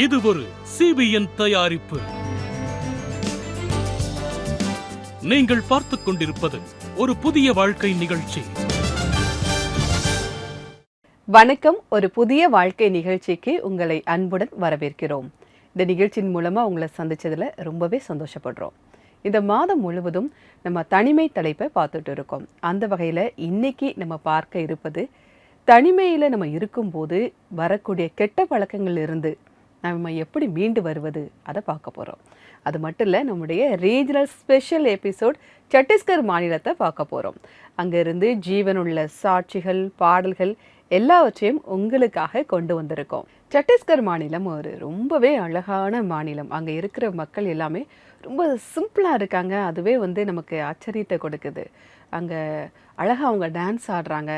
இது ஒரு CBN தயாரிப்பு. நீங்கள் பார்த்துக் கொண்டிருப்பது ஒரு புதிய வாழ்க்கை நிகழ்ச்சி. வணக்கம். ஒரு புதிய வாழ்க்கை நிகழ்ச்சிக்கு உங்களை அன்புடன் வரவேற்கிறோம். இந்த நிகழ்ச்சியின் மூலமா உங்களை சந்திச்சதுல ரொம்பவே சந்தோஷப்படுறோம். இந்த மாதம் முழுவதும் நம்ம தனிமை தலைப்பை பார்த்துட்டு இருக்கோம். அந்த வகையில இன்னைக்கு நம்ம பார்க்க இருப்பது, தனிமையில நம்ம இருக்கும்போது வரக்கூடிய கெட்ட பழக்கங்கள் இருந்து நம்ம எப்படி மீண்டு வருவது, அதை பார்க்க போகிறோம். அது மட்டும் இல்லை, நம்முடைய ரீஜனல் ஸ்பெஷல் எபிசோட் சத்தீஸ்கர் மாநிலத்தை பார்க்க போகிறோம். அங்கேருந்து ஜீவனுள்ள சாட்சிகள், பாடல்கள் எல்லாவற்றையும் உங்களுக்காக கொண்டு வந்திருக்கோம். சத்தீஸ்கர் மாநிலம் ஒரு ரொம்பவே அழகான மாநிலம். அங்கே இருக்கிற மக்கள் எல்லாமே ரொம்ப சிம்பிளாக இருக்காங்க. அதுவே நமக்கு ஆச்சரியத்தை கொடுக்குது. அங்கே அழகாக அவங்க டான்ஸ் ஆடுறாங்க.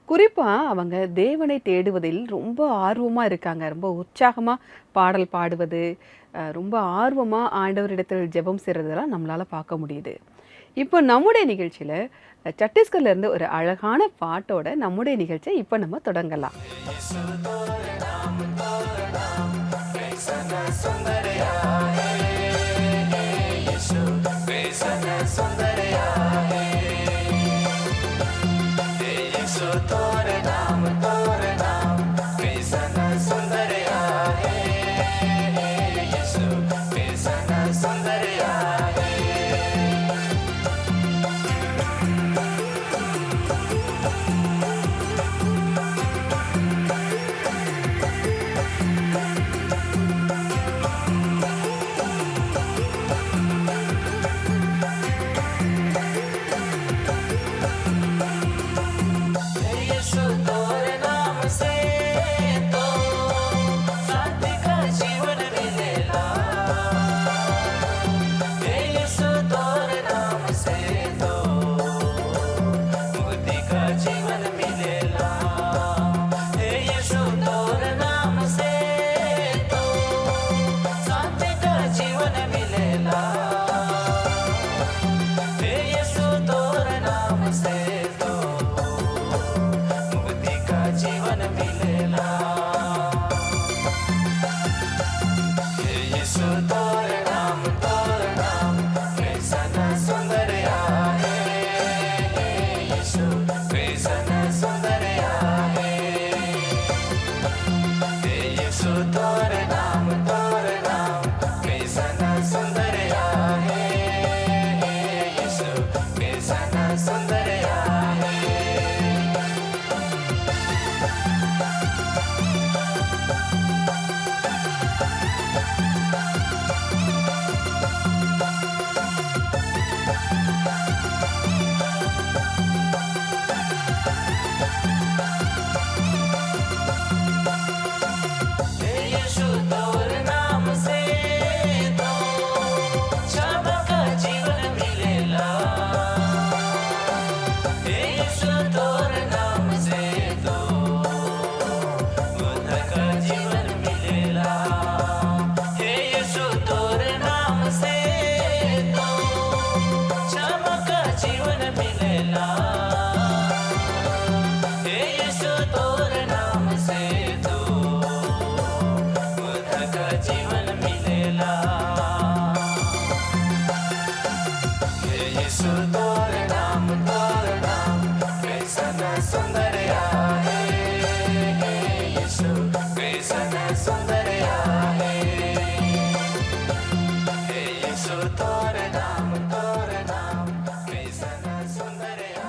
குறிப்பாக அவங்க தேவனை தேடுவதில் ரொம்ப ஆர்வமாக இருக்காங்க. ரொம்ப உற்சாகமாக பாடல் பாடுவது, ரொம்ப ஆர்வமாக ஆண்டவரிடத்தில் ஜெபம் செய்கிறதெல்லாம் நம்மளால் பார்க்க முடியுது. இப்போ நம்முடைய நிகழ்ச்சியில் சத்தீஸ்கர்லேருந்து ஒரு அழகான பாட்டோட நம்முடைய நிகழ்ச்சியை இப்போ நம்ம தொடங்கலாம்.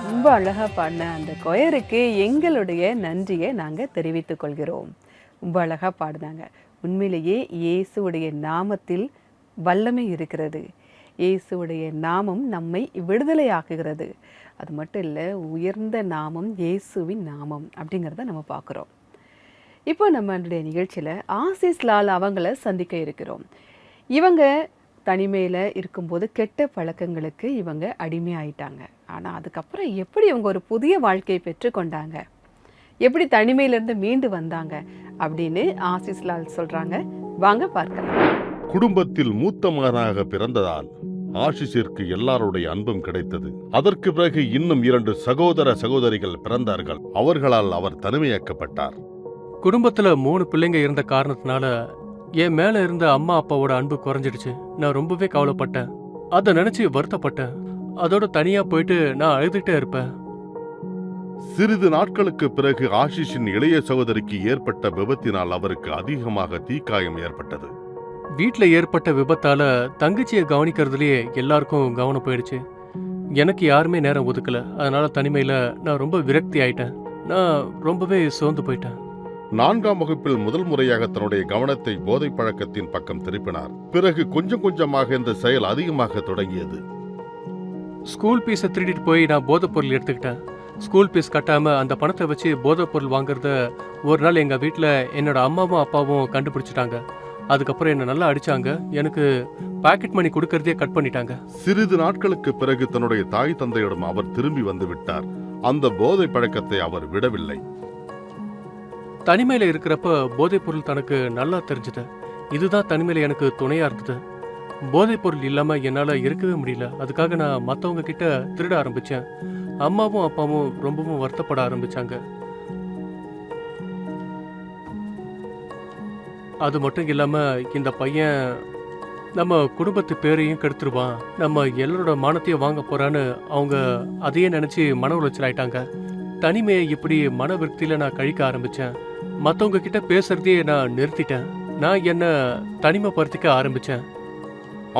ரொம்ப அழகாக பாடின அந்த கொயருக்கு எங்களுடைய நன்றியை நாங்கள் தெரிவித்துக் கொள்கிறோம். ரொம்ப அழகாக பாடினாங்க. உண்மையிலேயே இயேசுடைய நாமத்தில் வல்லமை இருக்கிறது. இயேசுடைய நாமம் நம்மை விடுதலையாக்குகிறது. அது மட்டும் இல்லை, உயர்ந்த நாமம் இயேசுவின் நாமம் அப்படிங்கிறத நம்ம பார்க்குறோம். இப்போ நம்மளுடைய நிகழ்ச்சியில் ஆசிஸ் லால் அவங்கள சந்திக்க இருக்கிறோம். இவங்க தனிமையில் இருக்கும்போது கெட்ட பழக்கங்களுக்கு இவங்க அடிமையாயிட்டாங்க. ஆனால் அதுக்கப்புறம் எப்படி இவங்க ஒரு புதிய வாழ்க்கையை பெற்றுக்கொண்டாங்க, எப்படி தனிமையிலேருந்து மீண்டு வந்தாங்க அப்படின்னு ஆசிஸ் லால் சொல்கிறாங்க. வாங்க பார்க்கலாம். குடும்பத்தில் மூத்த மகனாக பிறந்ததால் ஆஷிஷிற்கு எல்லாருடைய அன்பும் கிடைத்தது. அதற்கு பிறகு இன்னும் 2 சகோதர சகோதரிகள் பிறந்தார்கள். அவர்களால் அவர் தனிமையாக்கப்பட்டார். குடும்பத்துல 3 பிள்ளைங்க இருந்த காரணத்தினால என் மேல இருந்த அம்மா அப்பாவோட அன்பு குறைஞ்சிடுச்சு. நான் ரொம்பவே கவலைப்பட்டேன். அதை நினைச்சு வருத்தப்பட்டேன். அதோட தனியா போயிட்டு நான் அழுதுகிட்டே இருப்பேன். சிறிது நாட்களுக்கு பிறகு ஆஷிஷின் இளைய சகோதரிக்கு ஏற்பட்ட விபத்தினால் அவருக்கு அதிகமாக தீக்காயம் ஏற்பட்டது. வீட்ல ஏற்பட்ட விபத்தால தங்கச்சியை கவனிக்கிறதுலயே எல்லாருக்கும் கவனம் போயிடுச்சு. எனக்கு யாருமே நேரம் ஒதுக்கல. அதனால தனிமையில நான் ரொம்ப விரக்தி ஆயிட்டேன். நான் ரொம்பவே சோர்ந்து போயிட்டேன். 4ஆம் வகுப்பில் முதல் முறையாக தன்னுடைய கவனத்தை போதை பழக்கத்தின் பக்கம் திருப்பினார். பிறகு கொஞ்சம் கொஞ்சமாக இந்த செயல் அதிகமாக தொடங்கியது. ஸ்கூல் பீஸை திருடிட்டு போய் நான் போதைப் பொருள் எடுத்துக்கிட்டேன். ஸ்கூல் பீஸ் கட்டாம அந்த பணத்தை வச்சு போதைப் பொருள் வாங்குறத ஒரு நாள் எங்க வீட்டில் என்னோட அம்மாவும் அப்பாவும் கண்டுபிடிச்சிட்டாங்க. அதுக்கப்புறம் என்ன நல்லா அடிச்சாங்க. எனக்கு பாக்கெட் மணி கொடுக்கறதே கட் பண்ணிட்டாங்க. சிறிது நாட்களுக்கு பிறகு தன்னுடைய தாய் தந்தையிடம் அவர் திரும்பி வந்து விட்டார். அந்த போதை பழக்கத்தை அவர் விடவில்லை. தனிமையில இருக்கிறப்ப போதைப் பொருள் தனக்கு நல்லா தெரிஞ்சது. இதுதான் தனிமையில எனக்கு துணையா இருந்தது. போதைப் பொருள் இல்லாம என்னால இருக்கவே முடியல. அதுக்காக நான் மத்தவங்க கிட்ட திருட ஆரம்பிச்சேன். அம்மாவும் அப்பாவும் ரொம்பவும் வருத்தப்பட ஆரம்பிச்சாங்க. அது மட்டும் இல்லாம இந்த பையன் நம்ம குடும்பத்து பேரையும் கெடுத்துருவான், நம்ம எல்லாரோட மானத்தையும் வாங்க போறான்னு அவங்க அதையே நினைச்சு மன உளைச்சல் ஆயிட்டாங்க. தனிமையை இப்படி மன விருத்தியில நான் கழிக்க ஆரம்பிச்சேன். மத்தவங்க கிட்ட பேசுறதையே நான் நிறுத்திட்டேன். நான் என்ன தனிமைப்படுத்திக்க ஆரம்பிச்சேன்.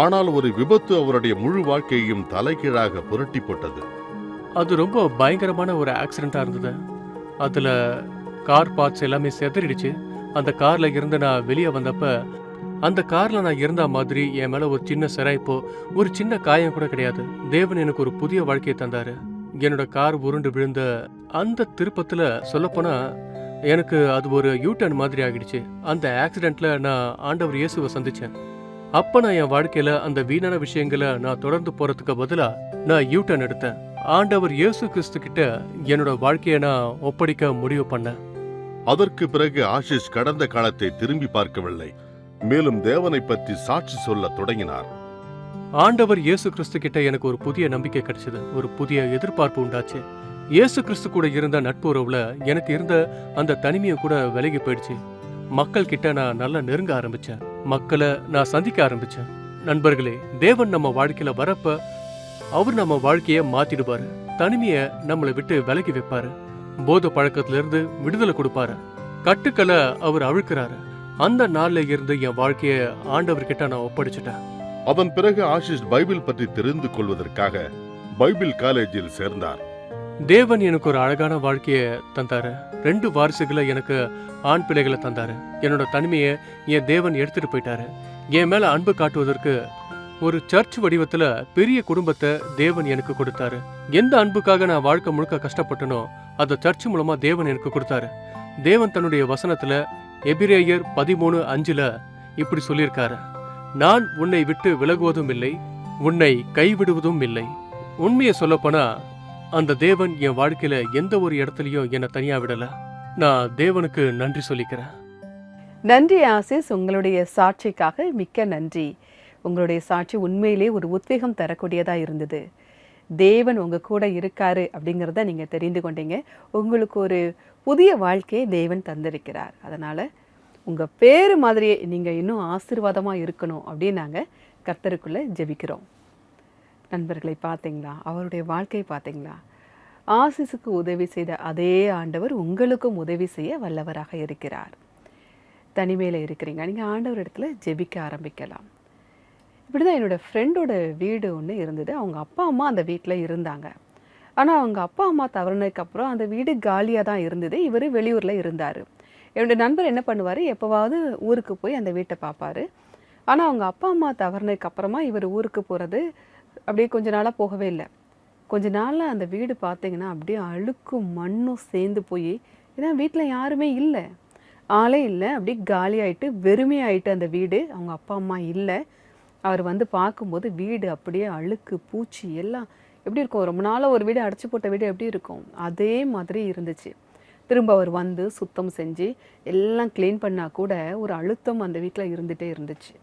ஆனால் ஒரு விபத்து அவருடைய முழு வாழ்க்கையையும் தலைகீழாக புரட்டி போட்டது. அது ரொம்ப பயங்கரமான ஒரு ஆக்சிடென்டா இருந்தது. அதுல கார் பார்ட்ஸ் எல்லாமே செதறிடுச்சு. அந்த கார்ல இருந்து நான் வெளியே வந்தப்ப அந்த கார்ல நான் இருந்த மாதிரி என் மேல ஒரு சின்ன சிராய்ப்போ ஒரு சின்ன காயம் கூட கிடையாது. தேவன் எனக்கு ஒரு புதிய வாழ்க்கையை தந்தாரு. என்னோட கார் உருண்டு விழுந்த அந்த திருப்பத்துல சொல்லப்போனா எனக்கு அது ஒரு யூட்டர்ன் மாதிரி ஆகிடுச்சு. அந்த ஆக்சிடென்ட்ல நான் ஆண்டவர் இயேசுவை சந்திச்சேன். அப்ப நான் என் வாழ்க்கையில அந்த வீணான விஷயங்களை நான் தொடர்ந்து போறதுக்கு பதிலா நான் யூட்டர்ன் எடுத்தேன். ஆண்டவர் இயேசு கிறிஸ்து கிட்ட என்னோட வாழ்க்கையை நான் ஒப்படைக்க முடிவு பண்ணேன். அதற்கு பிறகு ஆஷிஷ் கடந்த காலத்தை திரும்பி பார்க்கவில்லை. மேலும் தேவனை பற்றி சாட்சி சொல்ல தொடங்கினார். ஆண்டவர் இயேசு கிறிஸ்து கிட்ட எனக்கு ஒரு புதிய நம்பிக்கை கிடைச்சது. ஒரு புதிய எதிர்பார்ப்பு உண்டாச்சு. இயேசு கிறிஸ்து கூட இருந்த நட்பு உறவுல எனக்கு இருந்த அந்த தனிமையும் கூட விலகி போயிடுச்சு. மக்கள் கிட்ட நான் நல்லா நெருங்க ஆரம்பிச்சேன். மக்களை நான் சந்திக்க ஆரம்பிச்சேன். நண்பர்களே, தேவன் நம்ம வாழ்க்கையில வரப்ப அவர் நம்ம வாழ்க்கைய மாத்திடுவாரு. தனிமைய நம்மளை விட்டு விலகி வைப்பாரு. போதை பழக்கத்துல இருந்து விடுதலை கொடுப்பாரு. கட்டுக்களை அவர் அவிழ்க்கிறாரு. அந்த நாள்ல இருந்து என் வாழ்க்கைய ஆண்டவர்கிட்ட நான் ஒப்படைச்சிட்டேன். அதன் பிறகு ஆஷிஷ் பைபிள் பற்றி தெரிந்து கொள்வதற்காக பைபிள் காலேஜில் சேர்ந்தார். தேவன் எனக்கு ஒரு அழகான வாழ்க்கைய தந்தாரு. 2 வாரிசுகளை எனக்கு ஆண் பிள்ளைகளை தந்தாரு. என்னோட தனிமையை என் தேவன் எடுத்துட்டு போயிட்டாரு. என் மேல அன்பு காட்டுவதற்கு ஒரு சர்ச் வடிவத்துல பெரிய குடும்பத்தை தேவன் எனக்கு கொடுத்தாரு. எந்த அன்புக்காக நான் வாழ்க்கை முழுக்க கஷ்டப்பட்டனோ அந்த சர்ச் மூலமா தேவன் எனக்கு கொடுத்தாரு. தேவன் தன்னுடைய வசனத்துல எபிரேயர் 13:5 இப்படி சொல்லியிருக்காரு, நான் உன்னை விட்டு விலகுவதும் இல்லை, உன்னை கைவிடுவதும் இல்லை. உண்மையை சொல்லப்போனா அந்த தேவன் என் வாழ்க்கையில எந்த ஒரு இடத்துலயும் என்னை தனியா விடல. நான் தேவனுக்கு நன்றி சொல்லிக்கிறேன். நன்றி ஆசிஸ், உங்களுடைய சாட்சிக்காக மிக்க நன்றி. உங்களுடைய சாட்சி உண்மையிலே ஒரு உத்வேகம் தரக்கூடியதா இருந்தது. தேவன் உங்க கூட இருக்காரு அப்படிங்கிறத நீங்க தெரிந்து கொண்டீங்க. உங்களுக்கு ஒரு புதிய வாழ்க்கையை தேவன் தந்திருக்கிறார். அதனால உங்க பேரு மாதிரியே நீங்க இன்னும் ஆசீர்வாதமா இருக்கணும் அப்படின்னு நாங்க கர்த்தருக்குள்ள ஜெபிக்கிறோம். நண்பர்களை பார்த்தீங்களா? அவருடைய வாழ்க்கையை பார்த்தீங்களா? ஆசிஸுக்கு உதவி செய்த அதே ஆண்டவர் உங்களுக்கும் உதவி செய்ய வல்லவராக இருக்கிறார். தனிமையில் இருக்கிறீங்க, நீங்கள் ஆண்டவர் இடத்துல ஜெபிக்க ஆரம்பிக்கலாம். இப்படி தான் என்னோடய ஃப்ரெண்டோட வீடு ஒன்று இருந்தது. அவங்க அப்பா அம்மா அந்த வீட்டில் இருந்தாங்க. ஆனால் அவங்க அப்பா அம்மா தவறுனதுக்கப்புறம் அந்த வீடு காலியாக தான் இருந்தது. இவர் வெளியூரில் இருந்தார். என்னோடய நண்பர் என்ன பண்ணுவார், எப்போவாவது ஊருக்கு போய் அந்த வீட்டை பார்ப்பார். ஆனால் அவங்க அப்பா அம்மா தவறுனதுக்கப்புறமா இவர் ஊருக்கு போகிறது அப்படியே கொஞ்ச நாளாக போகவே இல்லை. கொஞ்ச நாளில் அந்த வீடு பார்த்திங்கன்னா அப்படியே அழுக்கும் மண்ணும் சேர்ந்து போய், ஏன்னா வீட்டில் யாருமே இல்லை, ஆளே இல்லை, அப்படியே காலியாயிட்டு வெறுமையாயிட்டு அந்த வீடு. அவங்க அப்பா அம்மா இல்லை. அவர் வந்து பார்க்கும்போது வீடு அப்படியே அழுக்கு பூச்சி எல்லாம் எப்படி இருக்கும், ரொம்ப நாளாக ஒரு வீடு அடைச்சி போட்ட வீடு எப்படி இருக்கும் அதே மாதிரி இருந்துச்சு. திரும்ப அவர் வந்து சுத்தம் செஞ்சு எல்லாம் க்ளீன் பண்ணால் கூட ஒரு அழுத்தம் அந்த வீட்டில் இருந்துகிட்டே இருந்துச்சு.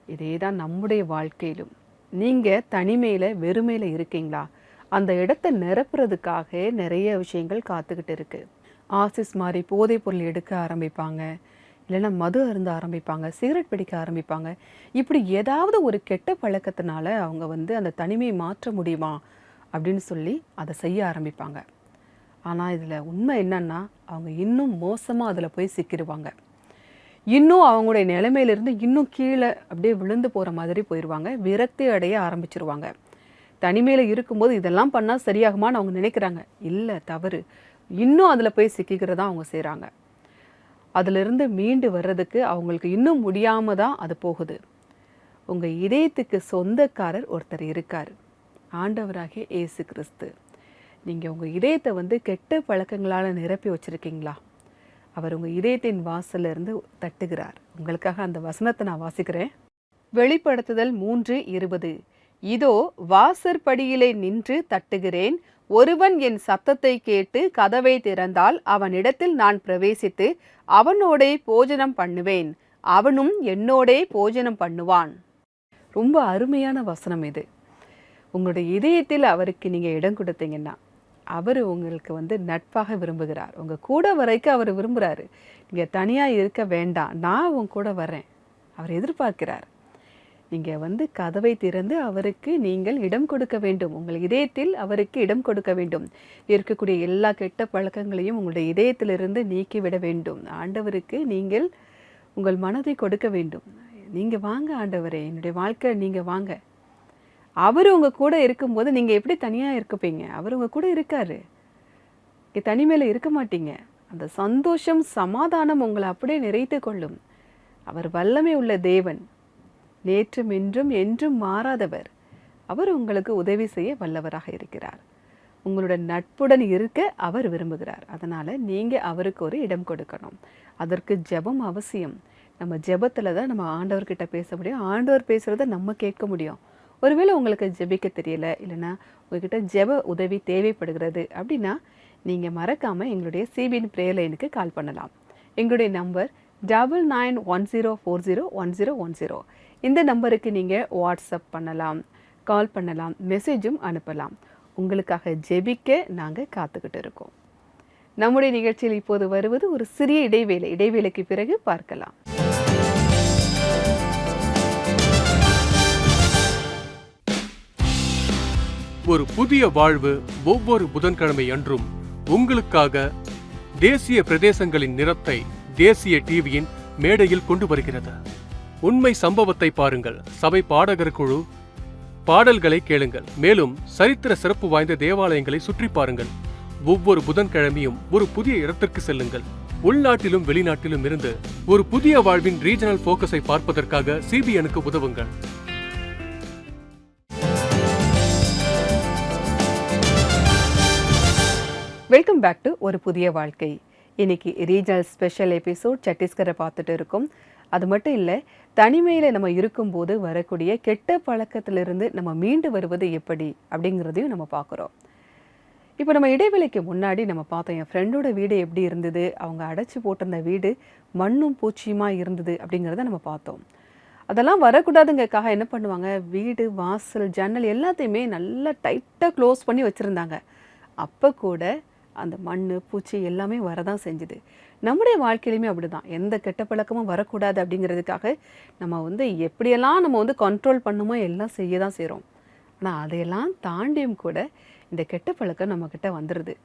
இதே தான் நம்முடைய வாழ்க்கையிலும். நீங்கள் தனிமையில் வெறுமையில் இருக்கீங்களா? அந்த இடத்த நிரப்புறதுக்காக நிறைய விஷயங்கள் காத்துக்கிட்டு இருக்குது. ஆசிஸ் மாதிரி போதைப் பொருள் எடுக்க ஆரம்பிப்பாங்க, இல்லைன்னா மது அருந்த ஆரம்பிப்பாங்க, சிகரெட் பிடிக்க ஆரம்பிப்பாங்க. இப்படி ஏதாவது ஒரு கெட்ட பழக்கத்தினால அவங்க வந்து அந்த தனிமையை மாற்ற முடியுமா அப்படின்னு சொல்லி அதை செய்ய ஆரம்பிப்பாங்க. ஆனால் இதில் உண்மை என்னன்னா, அவங்க இன்னும் மோசமாக அதில் போய் சிக்கிடுவாங்க. இன்னும் அவங்களுடைய நிலைமையிலிருந்து இன்னும் கீழே அப்படியே விழுந்து போகிற மாதிரி போயிடுவாங்க. விரக்தி அடைய ஆரம்பிச்சிருவாங்க. தனிமையில் இருக்கும்போது இதெல்லாம் பண்ணால் சரியாகுமான்னு அவங்க நினைக்கிறாங்க. இல்லை, தவறு. இன்னும் அதில் போய் சிக்கிக்கிறதா அவங்க செய்கிறாங்க. அதிலிருந்து மீண்டு வர்றதுக்கு அவங்களுக்கு இன்னும் முடியாமல் தான் அது போகுது. உங்கள் இதயத்துக்கு சொந்தக்காரர் ஒருத்தர் இருக்கார், ஆண்டவராகிய இயேசு கிறிஸ்து. நீங்கள் உங்கள் இதயத்தை வந்து கெட்ட பழக்கங்களால் நிரப்பி வச்சுருக்கீங்களா? அவர் உங்கள் இதயத்தின் வாசல்ல இருந்து தட்டுகிறார். உங்களுக்காக அந்த வசனத்தை நான் வாசிக்கிறேன். வெளிப்படுத்துதல் 3:20. இதோ வாசற்படியிலே நின்று தட்டுகிறேன். ஒருவன் என் சத்தத்தை கேட்டு கதவை திறந்தால் அவனிடத்தில் நான் பிரவேசித்து அவனோடே போஜனம் பண்ணுவேன், அவனும் என்னோடே போஜனம் பண்ணுவான். ரொம்ப அருமையான வசனம் இது. உங்களுடைய இதயத்தில் அவருக்கு நீங்கள் இடம் கொடுத்தீங்கன்னா அவர் உங்களுக்கு வந்து நட்பாக விரும்புகிறார். உங்கள் கூட வரைக்கும் அவர் விரும்புகிறாரு. நீங்கள் தனியாக இருக்க வேண்டாம், நான் உங்க கூட வரேன், அவர் எதிர்பார்க்கிறார். நீங்கள் வந்து கதவை திறந்து அவருக்கு நீங்கள் இடம் கொடுக்க வேண்டும். உங்கள் இதயத்தில் அவருக்கு இடம் கொடுக்க வேண்டும். இருக்கக்கூடிய எல்லா கெட்ட பழக்கங்களையும் உங்களுடைய இதயத்திலிருந்து நீக்கிவிட வேண்டும். ஆண்டவருக்கு நீங்கள் உங்கள் மனதை கொடுக்க வேண்டும். நீங்கள் வாங்க ஆண்டவரே, என்னுடைய வாழ்க்கை நீங்கள் வாங்க. அவர் உங்கள் கூட இருக்கும்போது நீங்கள் எப்படி தனியாக இருப்பீங்க? அவர் உங்கள் கூட இருக்காரு. நீங்கள் தனிமையில் இருக்க மாட்டீங்க. அந்த சந்தோஷம், சமாதானம் உங்களை அப்படியே நிறைத்து கொள்ளும். அவர் வல்லமை உள்ள தேவன், நேற்றும் இன்றும் என்றும் மாறாதவர். அவர் உங்களுக்கு உதவி செய்ய வல்லவராக இருக்கிறார். உங்களுடன் நட்புடன் இருக்க அவர் விரும்புகிறார். அதனால் நீங்கள் அவருக்கு ஒரு இடம் கொடுக்கணும். அதற்கு ஜெபம் அவசியம். நம்ம ஜெபத்தில் தான் நம்ம ஆண்டவர்கிட்ட பேச முடியும். ஆண்டவர் பேசுகிறத நம்ம கேட்க முடியும். ஒருவேளை உங்களுக்கு ஜெபிக்க தெரியல, இல்லைன்னா உங்ககிட்ட ஜெப உதவி தேவைப்படுகிறது அப்படின்னா நீங்கள் மறக்காமல் எங்களுடைய சிபிஎன் ப்ரேயர் லைனுக்கு கால் பண்ணலாம். எங்களுடைய நம்பர் 9910401010. இந்த நம்பருக்கு நீங்கள் வாட்ஸ்அப் பண்ணலாம், கால் பண்ணலாம், மெசேஜும் அனுப்பலாம். உங்களுக்காக ஜெபிக்க நாங்கள் காத்துக்கிட்டு இருக்கோம். நம்முடைய நிகழ்ச்சியில் இப்போது வருவது ஒரு சிறிய இடைவேளை. இடைவேளைக்கு பிறகு பார்க்கலாம். ஒரு புதிய வாழ்வு ஒவ்வொரு புதன்கிழமை அன்றும் உங்களுக்காக தேசிய பிரதேசங்களின் நிறத்தை தேசிய டிவியின் மேடையில் கொண்டு வருகிறது. உண்மை சம்பவத்தை பாருங்கள், சபை பாடகர் குழு பாடல்களை கேளுங்கள், மேலும் சரித்திர சிறப்பு வாய்ந்த தேவாலயங்களை சுற்றி பாருங்கள். ஒவ்வொரு புதன்கிழமையும் ஒரு புதிய இடத்திற்கு செல்லுங்கள். உள்நாட்டிலும் வெளிநாட்டிலும் இருந்து ஒரு புதிய வாழ்வின் ரீஜனல் போக்கஸை பார்ப்பதற்காக சிபிஎனுக்கு உதவுங்கள். வெல்கம் பேக் டு ஒரு புதிய வாழ்க்கை. இன்னைக்கு ரீஜனல் ஸ்பெஷல் எபிசோட் சத்தீஸ்கரை பார்த்துட்டு இருக்கோம். அது மட்டும் இல்லை, தனிமையில் நம்ம இருக்கும்போது வரக்கூடிய கெட்ட பழக்கத்திலிருந்து நம்ம மீண்டு வருவது எப்படி அப்படிங்கிறதையும் நம்ம பார்க்குறோம். இப்போ நம்ம இடைவெளிக்கு முன்னாடி நம்ம பார்த்தோம், என் ஃப்ரெண்டோட வீடு எப்படி இருந்தது, அவங்க அடைச்சி போட்டிருந்த வீடு மண்ணும் பூச்சியுமா இருந்தது அப்படிங்கிறத நம்ம பார்த்தோம். அதெல்லாம் வரக்கூடாதுங்கிறதுக்காக என்ன பண்ணுவாங்க, வீடு வாசல் ஜன்னல் எல்லாத்தையுமே நல்லா டைட்டாக க்ளோஸ் பண்ணி வச்சுருந்தாங்க. அப்போ கூட அந்த மண் பூச்சி எல்லாமே வரதான் செஞ்சுது. நம்முடைய வாழ்க்கையிலுமே அப்படி தான். எந்த கெட்ட பழக்கமும் வரக்கூடாது அப்படிங்கிறதுக்காக நம்ம வந்து எப்படியெல்லாம் நம்ம வந்து கண்ட்ரோல் பண்ணுமோ எல்லாம் செய்ய தான் செய்கிறோம். ஆனால் அதையெல்லாம் தாண்டியும் கூட இந்த கெட்ட பழக்கம் நம்மக்கிட்ட வந்துடுது.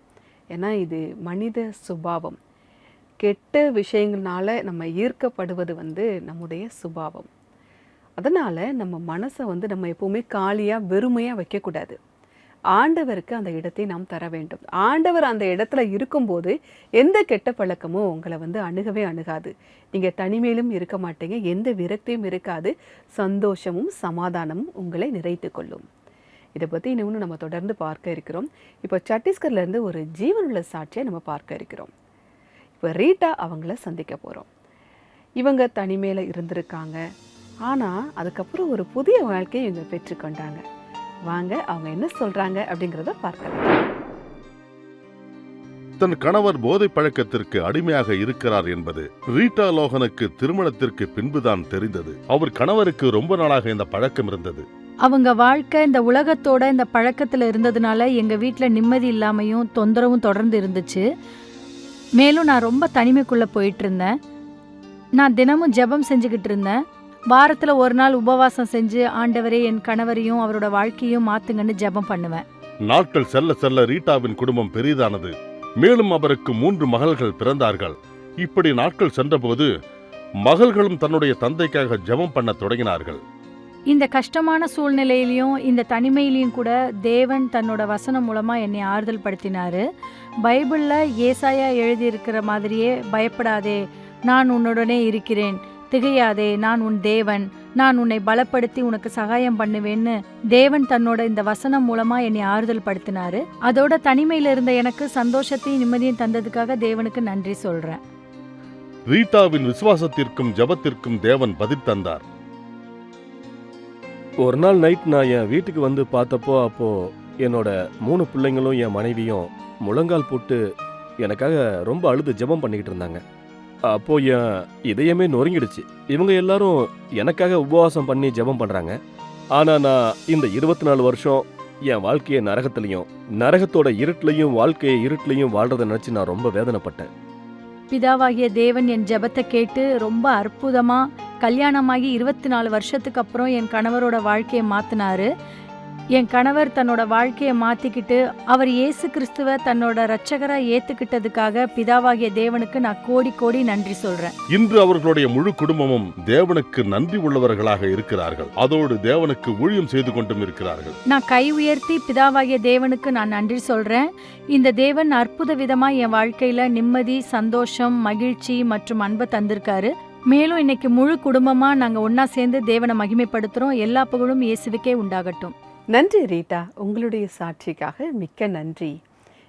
ஏன்னா இது மனித சுபாவம். கெட்ட விஷயங்கள்னால நம்ம ஈர்க்கப்படுவது வந்து நம்முடைய சுபாவம். அதனால் நம்ம மனசை வந்து நம்ம எப்போவுமே காலியாக வெறுமையாக வைக்கக்கூடாது. ஆண்டவருக்கு அந்த இடத்தை நாம் தர வேண்டும். ஆண்டவர் அந்த இடத்துல இருக்கும்போது எந்த கெட்ட பழக்கமும் உங்களை வந்து அணுகவே அணுகாது. நீங்கள் தனிமையிலும் இருக்க மாட்டீங்க, எந்த விரக்தியும் இருக்காது, சந்தோஷமும் சமாதானமும் உங்களை நிறைத்து கொள்ளும். இதை பற்றி இன்னும் நம்ம தொடர்ந்து பார்க்க இருக்கிறோம். இப்போ சத்தீஸ்கர்லேருந்து ஒரு ஜீவனுள்ள சாட்சியை நம்ம பார்க்க இருக்கிறோம். இப்போ ரீட்டா அவங்கள சந்திக்க போகிறோம். இவங்க தனிமையில் இருந்திருக்காங்க, ஆனால் அதுக்கப்புறம் ஒரு புதிய வாழ்க்கையை இவங்க பெற்றுக்கொண்டாங்க. வாங்க அவங்க என்ன சொல்றாங்க அப்படிங்கறத பார்க்கலாம். தன் கணவர் போதை பழக்கத்திற்கு அடிமையாக இருக்கிறார் என்பது ரீட்டா லோகனுக்கு திருமணத்திற்கு பின்புதான் தெரிந்தது. அவர் கணவருக்கு ரொம்ப நாளாக இந்த பழக்கம் இருந்தது. அவங்க வாழ்க்கை இந்த உலகத்தோட இந்த பழக்கத்துல இருந்ததுனால எங்க வீட்டுல நிம்மதி இல்லாமையும் தொந்தரவும் தொடர்ந்து இருந்துச்சு. மேலும் நான் ரொம்ப தனிமைக்குள்ள போயிட்டு இருந்தேன். நான் தினமும் ஜெபம் செஞ்சுக்கிட்டு இருந்தேன். வாரத்துல ஒரு நாள் உபவாசம் செஞ்சு ஆண்டவரே என் கணவரையும் அவரோட வாழ்க்கையும் மாத்துங்கன்னு ஜெபம் பண்ணுவேன். நாட்கள் செல்ல செல்ல ரீட்டாவின் குடும்பம் பெரிதானது. மேலும் அவருக்கு 3 மகள்கள் பிறந்தார்கள். இப்படி நாட்கள் சென்றபோது மகள்களும் தன்னுடைய தந்தைக்காக ஜெபம் பண்ண தொடங்கினார்கள். இந்த கஷ்டமான சூழ்நிலையிலையும் இந்த தனிமையிலையும் கூட தேவன் தன்னோட வசனம் மூலமா என்னை ஆறுதல் படுத்தினாரு. பைபிள்ல ஏசாயா எழுதியிருக்கிற மாதிரியே, பயப்படாதே, நான் உன்னுடனே இருக்கிறேன், திகையாதே, நான் உன் தேவன், நான் உன்னை பலப்படுத்தி உனக்கு சகாயம் பண்ணுவேன்னு தேவன் தன்னோட இந்த வசனம் மூலமா என்னை ஆறுதல் படுத்தினாரு. அதோட தனிமையில இருந்த எனக்கு சந்தோஷத்தையும் நிம்மதியும் தந்ததுக்காக தேவனுக்கு நன்றி சொல்றேன். ரீட்டாவின் விசுவாசத்திற்கும் ஜெபத்திற்கும் தேவன் பதில் தந்தார். ஒரு நாள் நைட் நான் என் வீட்டுக்கு வந்து பார்த்தப்போ, அப்போ என்னோட 3 பிள்ளைங்களும் என் மனைவியும் முழங்கால் போட்டு எனக்காக ரொம்ப அழுது ஜெபம் பண்ணிக்கிட்டு இருந்தாங்க. அப்போ என் இதயமே நொறுங்கிடுச்சு. இவங்க எல்லாரும் எனக்காக உபவாசம் பண்ணி ஜெபம் பண்றாங்க. ஆனா நான் இந்த 24 வருஷம் என் வாழ்க்கையை நரகத்திலையும், நரகத்தோட இருட்டிலையும், வாழ்க்கையை இருட்டிலையும் வாழ்றதை நினைச்சு நான் ரொம்ப வேதனைப்பட்டேன். பிதாவாகிய தேவன் என் ஜெபத்தை கேட்டு ரொம்ப அற்புதமா கல்யாணமாகி 24 வருஷத்துக்கு அப்புறம் என் கணவரோட வாழ்க்கையை மாத்தினாரு. என் கணவர் தன்னோட வாழ்க்கையை மாத்திக்கிட்டு அவர் இயேசு கிறிஸ்துவ தன்னோட இரட்சகரா ஏத்துக்கிட்டதுக்காக பிதாவாகிய தேவனுக்கு நான் கோடி கோடி நன்றி சொல்றேன். இன்று அவர்களுடைய முழு குடும்பமும் தேவனுக்கு நன்றி உள்ளவர்களாக இருக்கிறார்கள். அதோடு தேவனுக்கு ஊழியம் செய்து கொண்டும் இருக்கிறார்கள். நான் கை உயர்த்தி பிதாவாகிய தேவனுக்கு நான் நன்றி சொல்றேன். இந்த தேவன் அற்புத விதமா என் வாழ்க்கையில நிம்மதி, சந்தோஷம், மகிழ்ச்சி மற்றும் அன்பை தந்திருக்காரு. மேலும் இன்னைக்கு முழு குடும்பமா நாங்க ஒன்னா சேர்ந்து தேவனை மகிமைப்படுத்துறோம். எல்லா புகழும் இயேசுவுக்கே உண்டாகட்டும். நன்றி ரீட்டா, உங்களுடைய சாட்சிக்காக மிக்க நன்றி.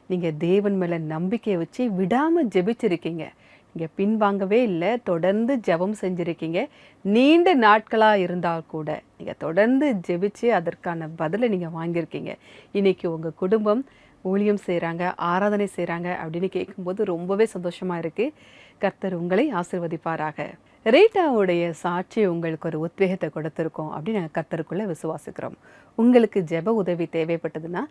நீங்கள் தேவன் மேலே நம்பிக்கையை வச்சு விடாமல் ஜெபிச்சிருக்கீங்க. நீங்கள் பின்வாங்கவே இல்லை, தொடர்ந்து ஜெபம் செஞ்சுருக்கீங்க. நீண்ட நாட்களாக இருந்தால் கூட நீங்கள் தொடர்ந்து ஜெபிச்சு அதற்கான பதிலை நீங்கள் வாங்கியிருக்கீங்க. இன்றைக்கி உங்கள் குடும்பம் ஊழியம் செய்கிறாங்க, ஆராதனை செய்கிறாங்க அப்படின்னு கேட்கும்போது ரொம்பவே சந்தோஷமாக இருக்குது. கர்த்தர் உங்களை ஆசீர்வதிப்பாராக. ரீட்டாவுடைய சாட்சி உங்களுக்கு ஒரு உத்வேகத்தை கொடுத்துருக்கோம் அப்படின்னு நாங்கள் கர்த்தருக்குள்ளே விசுவாசிக்கிறோம். உங்களுக்கு ஜெப உதவி தேவைப்பட்டதுன்னா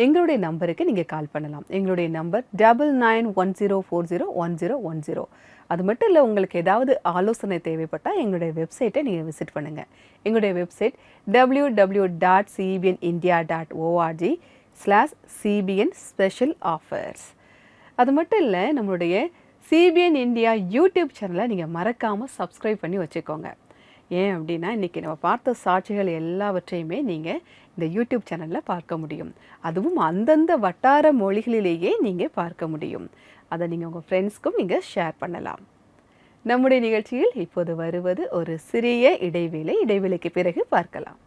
எங்களுடைய நம்பருக்கு நீங்கள் கால் பண்ணலாம். எங்களுடைய நம்பர் 9910401010. அது மட்டும் இல்லை, உங்களுக்கு ஏதாவது ஆலோசனை தேவைப்பட்டால் எங்களுடைய வெப்சைட்டை நீங்கள் விசிட் பண்ணுங்கள். எங்களுடைய வெப்சைட் www.cbnindia.org/CBN Special Offers. அது மட்டும் இல்லை, நம்மளுடைய CBN இந்தியா யூடியூப் சேனலை நீங்கள் மறக்காமல் சப்ஸ்கிரைப் பண்ணி வச்சுக்கோங்க. ஏன் அப்படின்னா இன்றைக்கி நம்ம பார்த்த சாட்சிகள் எல்லாவற்றையுமே நீங்கள் இந்த யூடியூப் சேனலில் பார்க்க முடியும். அதுவும் அந்தந்த வட்டார மொழிகளிலேயே நீங்கள் பார்க்க முடியும். அதை நீங்கள் உங்கள் ஃப்ரெண்ட்ஸ்க்கும் நீங்கள் ஷேர் பண்ணலாம். நம்முடைய நிகழ்ச்சியில் இப்போது வருவது ஒரு சிறிய இடைவேளை. இடைவேளைக்கு பிறகு பார்க்கலாம்.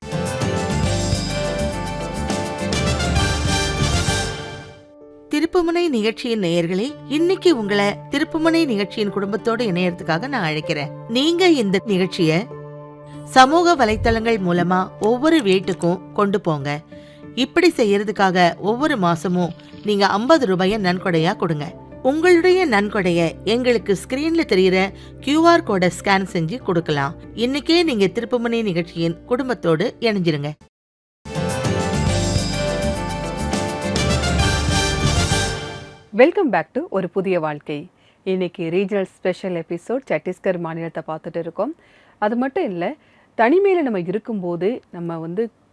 திருப்புமுனை நிகழ்ச்சியின் நேயர்களே, இன்னைக்கு உங்களை திருப்புமுனை நிகழ்ச்சியின் குடும்பத்தோடு இணையறதுக்காக நான் அழைக்கிறேன். நீங்க இந்த நிகழ்ச்சிய சமூக வலைத்தளங்கள் மூலமா ஒவ்வொரு வீட்டுக்கும் கொண்டு போங்க. இப்படி செய்யறதுக்காக ஒவ்வொரு மாசமும் நீங்க 50 ரூபாயை நன்கொடையா கொடுங்க. உங்களுடைய நன்கொடைய எங்களுக்கு ஸ்கிரீன்ல தெரியுற QR கோடை ஸ்கேன் செஞ்சு கொடுக்கலாம். இன்னைக்கே நீங்க திருப்புமுனை நிகழ்ச்சியின் குடும்பத்தோடு இணைஞ்சிருங்க. வெல்கம் பேக் டு ஒரு புதிய வாழ்க்கை. இன்னைக்கு ரீஜனல் ஸ்பெஷல் எபிசோட் சத்தீஸ்கர் மாநிலத்தை பார்த்துட்டு இருக்கோம். அது மட்டும் இல்லை, தனிமையில் நம்ம இருக்கும்போது நம்ம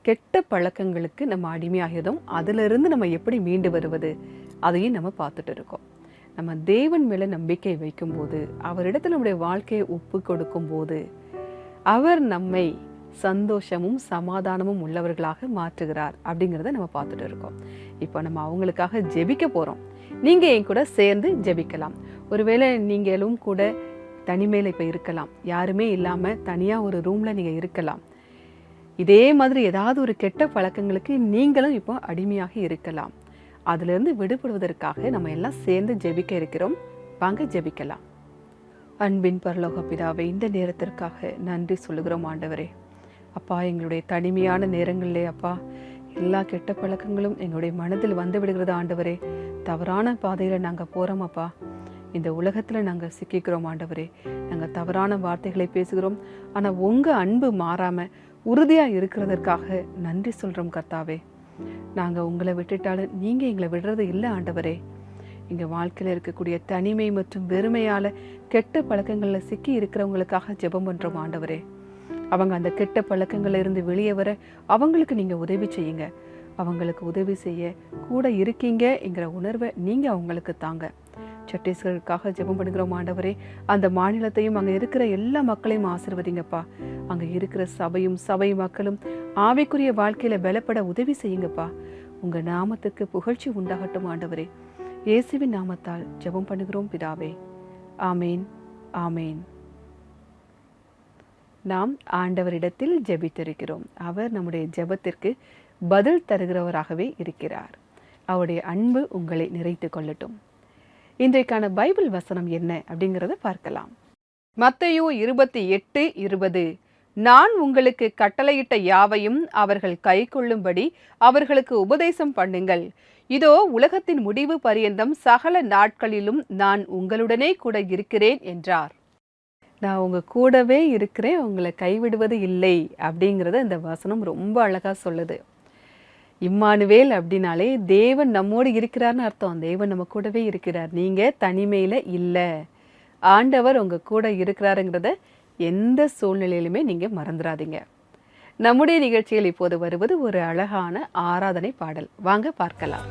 கெட்ட பழக்கங்களுக்கு நம்ம அடிமையாகிறதும் அதிலிருந்து நம்ம எப்படி மீண்டு வருவது அதையும் நம்ம பார்த்துட்டு இருக்கோம். நம்ம தேவன் மேலே நம்பிக்கை வைக்கும்போது, அவரிடத்தில் நம்முடைய வாழ்க்கையை ஒப்பு கொடுக்கும்போது, அவர் நம்மை சந்தோஷமும் சமாதானமும் உள்ளவர்களாக மாற்றுகிறார் அப்படிங்கிறத நம்ம பார்த்துட்டு இருக்கோம். இப்போ நம்ம அவங்களுக்காக ஜெபிக்க போகிறோம். நீங்கள் என் கூட சேர்ந்து ஜெபிக்கலாம். ஒருவேளை நீங்களும் கூட தனிமையில் இப்போ இருக்கலாம், யாருமே இல்லாமல் தனியாக ஒரு ரூமில் நீங்கள் இருக்கலாம். இதே மாதிரி ஏதாவது ஒரு கெட்ட பழக்கங்களுக்கு நீங்களும் இப்போ அடிமையாக இருக்கலாம். அதிலிருந்து விடுபடுவதற்காக நம்ம எல்லாம் சேர்ந்து ஜெபிக்க இருக்கிறோம். வாங்க ஜெபிக்கலாம். அன்பின் பரலோக பிதாவே, இந்த நேரத்திற்காக நன்றி சொல்லுகிறோம் ஆண்டவரே. அப்பா, எங்களுடைய தனிமையான நேரங்களிலே அப்பா எல்லா கெட்ட பழக்கங்களும் எங்களுடைய மனதில் வந்து விடுகிறது ஆண்டவரே. தவறான பாதையில் நாங்கள் போகிறோம் அப்பா. இந்த உலகத்தில் நாங்கள் சிக்கிக்கிறோம் ஆண்டவரே. நாங்கள் தவறான வார்த்தைகளை பேசுகிறோம். ஆனால் உங்கள் அன்பு மாறாமல் உறுதியாக இருக்கிறதற்காக நன்றி சொல்கிறோம் கர்த்தாவே. நாங்கள் உங்களை விட்டுட்டாலும் நீங்கள் எங்களை விடுறது இல்லை ஆண்டவரே. எங்கள் வாழ்க்கையில் இருக்கக்கூடிய தனிமை மற்றும் வெறுமையால் கெட்ட பழக்கங்களில் சிக்கி இருக்கிறவங்களுக்காக ஜெபம் பண்ணுறோம் ஆண்டவரே. அவங்க அந்த கெட்ட பழக்கங்கள்ல இருந்து வெளியே வர அவங்களுக்கு நீங்கள் உதவி செய்யுங்க. அவங்களுக்கு உதவி செய்ய கூட இருக்கீங்கங்கிற உணர்வை நீங்கள் அவங்களுக்கு தாங்க. சத்தீஸ்கருக்காக ஜெபம் பண்ணுகிறோம் ஆண்டவரே. அந்த மாநிலத்தையும் அங்கே இருக்கிற எல்லா மக்களையும் ஆசீர்வதிங்கப்பா. அங்கே இருக்கிற சபை மக்களும் ஆவிக்குரிய வாழ்க்கையில் பலப்பட உதவி செய்யுங்கப்பா. உங்கள் நாமத்துக்கு புகழ்ச்சி உண்டாகட்டும் ஆண்டவரே. இயேசுவின் நாமத்தால் ஜெபம் பண்ணுகிறோம் பிதாவே. ஆமேன், ஆமேன். நாம் ஆண்டவரிடத்தில் ஜெபித்திருக்கிறோம். அவர் நம்முடைய ஜெபத்திற்கு பதில் தருகிறவராகவே இருக்கிறார். அவருடைய அன்பு உங்களை நிறைத்து கொள்ளட்டும். இன்றைக்கான பைபிள் வசனம் என்ன அப்படிங்கிறத பார்க்கலாம். மத்தேயு 28:20. நான் உங்களுக்கு கட்டளையிட்ட யாவையும் அவர்கள் கைக்கொள்ளும்படி அவர்களுக்கு உபதேசம் பண்ணுங்கள். இதோ உலகத்தின் முடிவு பரியந்தம் சகல நாட்களிலும் நான் உங்களுடனே கூட இருக்கிறேன் என்றார். நான் உங்க கூடவே இருக்கிறேன், உங்களை கைவிடுவது இல்லை அப்படிங்கிறத இந்த வசனம் ரொம்ப அழகா சொல்லுது. இம்மானுவேல் அப்படின்னாலே தேவன் நம்மோடு இருக்கிறார்னு அர்த்தம். தேவன் நம்ம கூடவே இருக்கிறார். நீங்க தனிமையில இல்லை, ஆண்டவர் உங்க கூட இருக்கிறாருங்கிறத எந்த சூழ்நிலையிலுமே நீங்க மறந்துடாதீங்க. நம்முடைய நிகழ்ச்சியில் இப்போது வருவது ஒரு அழகான ஆராதனை பாடல். வாங்க பார்க்கலாம்.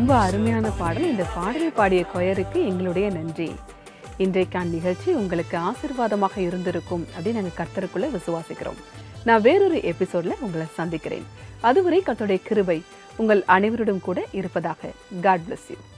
ரொம்ப அருமையான பாடல். இந்த பாடலை பாடிய கொயருக்கு எங்களுடைய நன்றி. இன்றைக்கான நிகழ்ச்சி உங்களுக்கு ஆசீர்வாதமாக இருந்திருக்கும் அப்படின்னு நாங்கள் கர்த்தருக்குள்ள விசுவாசிக்கிறோம். நான் வேறொரு எபிசோட்ல உங்களை சந்திக்கிறேன். அதுவரை கர்த்தருடைய கிருபை உங்கள் அனைவருடன் கூட இருப்பதாக. God bless you.